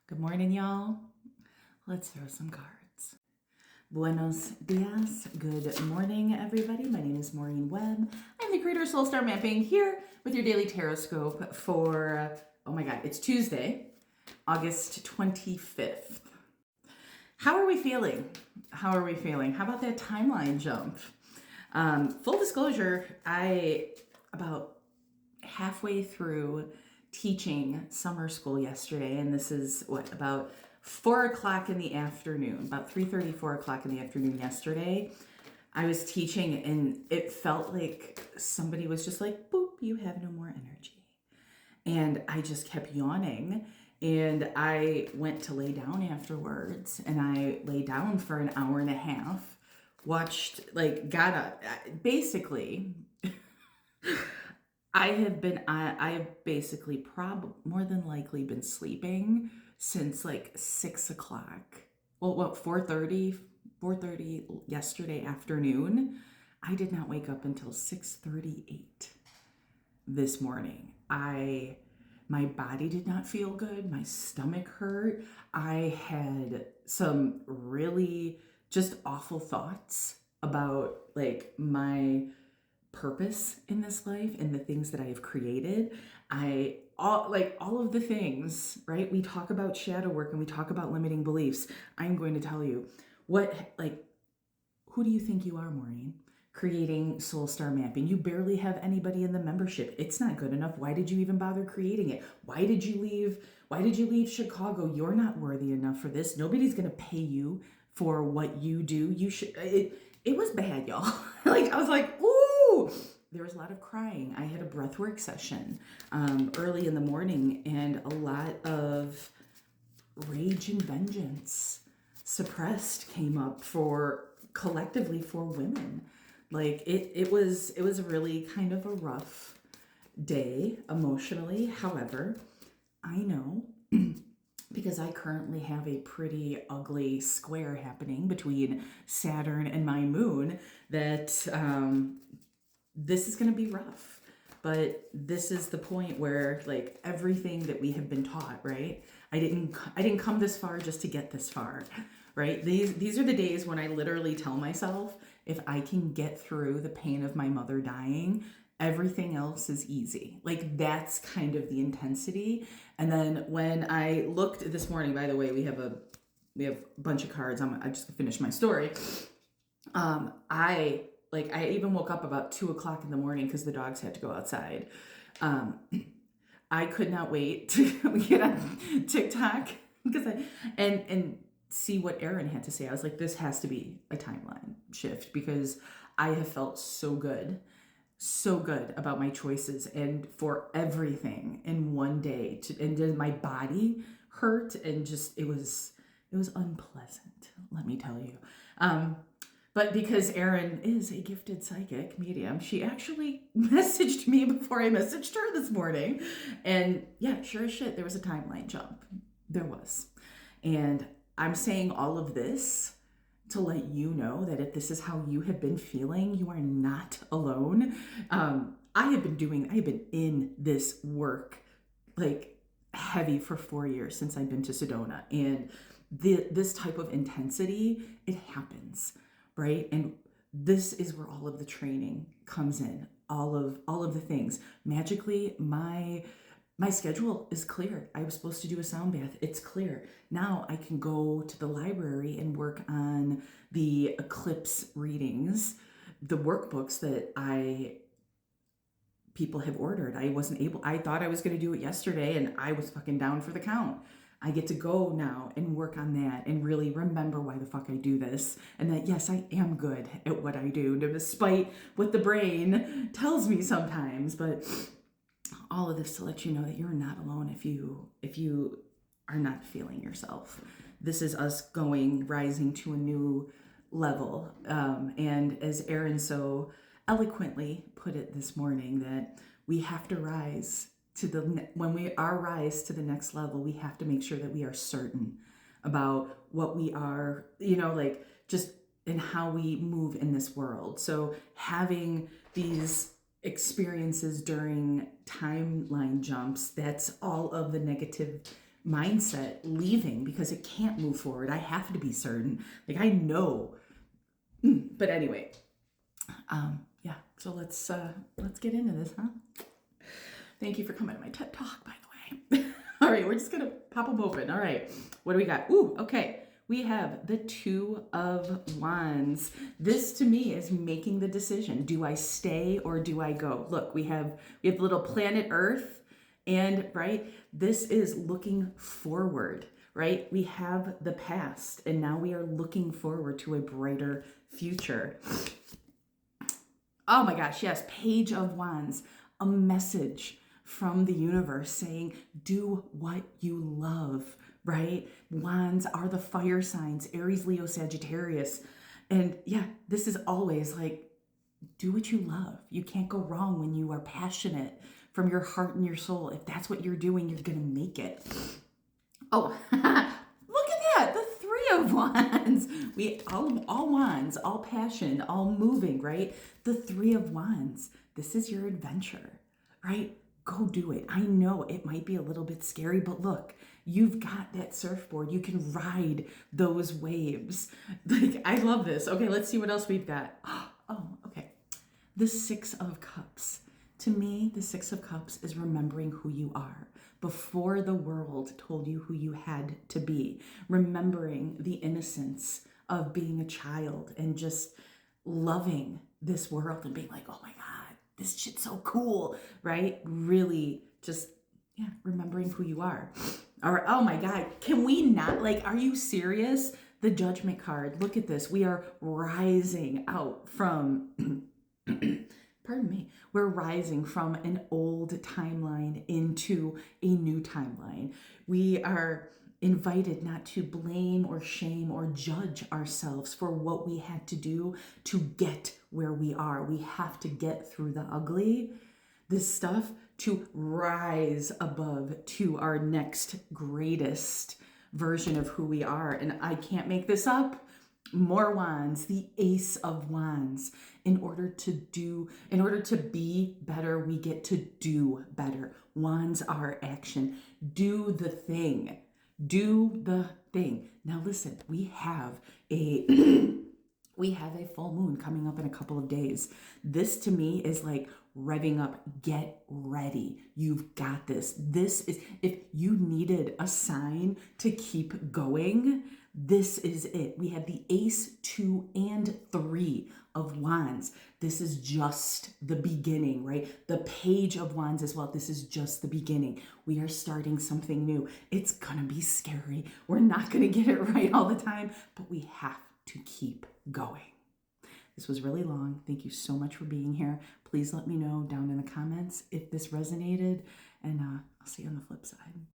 Good morning, y'all. Let's throw some cards. Buenos dias. Good morning, everybody. My name is Maureen Webb. I'm the creator of Soul Star Mapping here with your daily tarot scope for, oh my God, it's Tuesday, August 25th. How are we feeling? How about that timeline jump? Full disclosure, about halfway through teaching summer school yesterday, and this is about 4 o'clock in the afternoon, about 3:30, 4 o'clock in the afternoon yesterday. I was teaching and it felt like somebody was just like, boop, you have no more energy. And I just kept yawning. And I went to lay down afterwards, and I lay down for an hour and a half, watched, got up. Basically, I've basically more than likely been sleeping since 6 o'clock. Well, 4:30 yesterday afternoon. I did not wake up until 6:38 this morning. My body did not feel good. My stomach hurt. I had some really just awful thoughts about my purpose in this life and the things that I have created. All of the things, right? We talk about shadow work and we talk about limiting beliefs. I'm going to tell you who do you think you are, Maureen? Creating Soul Star Mapping. You barely have anybody in the membership. It's not good enough. Why did you even bother creating it? Why did you leave Chicago? You're not worthy enough for this. Nobody's going to pay you for what you do. It was bad, y'all. I was like, ooh, there was a lot of crying. I had a breathwork session early in the morning, and a lot of rage and vengeance suppressed came up collectively for women. It was really kind of a rough day emotionally. However, I know because I currently have a pretty ugly square happening between Saturn and my moon that this is going to be rough. But this is the point where everything that we have been taught, right? I didn't come this far just to get this far, right? These are the days when I literally tell myself, if I can get through the pain of my mother dying, everything else is easy. That's kind of the intensity. And then when I looked this morning, by the way, we have a bunch of cards. I just finished my story. I even woke up about 2 o'clock in the morning because the dogs had to go outside. I could not wait to get on TikTok and see what Aaron had to say. I was like, this has to be a timeline shift because I have felt so good about my choices, and for everything in one day and then my body hurt, and just it was unpleasant, let me tell you. But because Erin is a gifted psychic medium, she actually messaged me before I messaged her this morning. And yeah, sure as shit, there was a timeline jump. There was. And I'm saying all of this to let you know that if this is how you have been feeling, you are not alone. I have been in this work heavy for 4 years since I've been to Sedona. And this type of intensity, it happens. Right? And this is where all of the training comes in, all of the things. Magically, my schedule is clear. I was supposed to do a sound bath. It's clear. Now I can go to the library and work on the eclipse readings, the workbooks that people have ordered. I thought I was going to do it yesterday, and I was fucking down for the count. I get to go now and work on that and really remember why the fuck I do this. And that, yes, I am good at what I do, despite what the brain tells me sometimes. But all of this to let you know that you're not alone if you are not feeling yourself. This is us rising to a new level. And as Aaron so eloquently put it this morning, that we have to rise when we rise to the next level, we have to make sure that we are certain about what we are, just in how we move in this world. So having these experiences during timeline jumps, that's all of the negative mindset leaving because it can't move forward. I have to be certain. Like I know. But anyway, yeah. So let's get into this, huh? Thank you for coming to my TED Talk, by the way. All right, we're just gonna pop them open. All right, what do we got? Ooh, okay. We have the Two of Wands. This to me is making the decision. Do I stay or do I go? Look, we have little planet Earth, and right, this is looking forward, right? We have the past, and now we are looking forward to a brighter future. Oh my gosh, yes, Page of Wands, a message from the universe saying, do what you love, right? Wands are the fire signs, Aries, Leo, Sagittarius. And yeah, this is always like, do what you love. You can't go wrong when you are passionate from your heart and your soul. If that's what you're doing, you're going to make it. Oh, look at that. The Three of Wands. We all wands, all passion, all moving, right? The Three of Wands. This is your adventure, right? Go do it. I know it might be a little bit scary, but look, you've got that surfboard. You can ride those waves. Like, I love this. Okay, let's see what else we've got. Oh, okay. The Six of Cups. To me, the Six of Cups is remembering who you are before the world told you who you had to be. Remembering the innocence of being a child and just loving this world and being like, oh my God, this shit's so cool, right? Really just, yeah, remembering who you are. Or, oh my God, can we not, like, are you serious? The Judgment card, look at this. We are rising out from, pardon me, we're rising from an old timeline into a new timeline. We are invited not to blame or shame or judge ourselves for what we had to do to get where we are. We have to get through the ugly, this stuff, to rise above to our next greatest version of who we are. And I can't make this up. More wands, the Ace of Wands. In order to be better, we get to do better. Wands are action. Do the thing. Do the thing. Now listen, we have a full moon coming up in a couple of days. This to me is like revving up. Get ready. You've got this. This is, if you needed a sign to keep going, this is it. We have the Ace, 2, and 3 of Wands. This is just the beginning, right? The Page of Wands as well. This is just the beginning. We are starting something new. It's gonna be scary. We're not gonna get it right all the time, but we have to keep going. This was really long. Thank you so much for being here. Please let me know down in the comments if this resonated, and I'll see you on the flip side.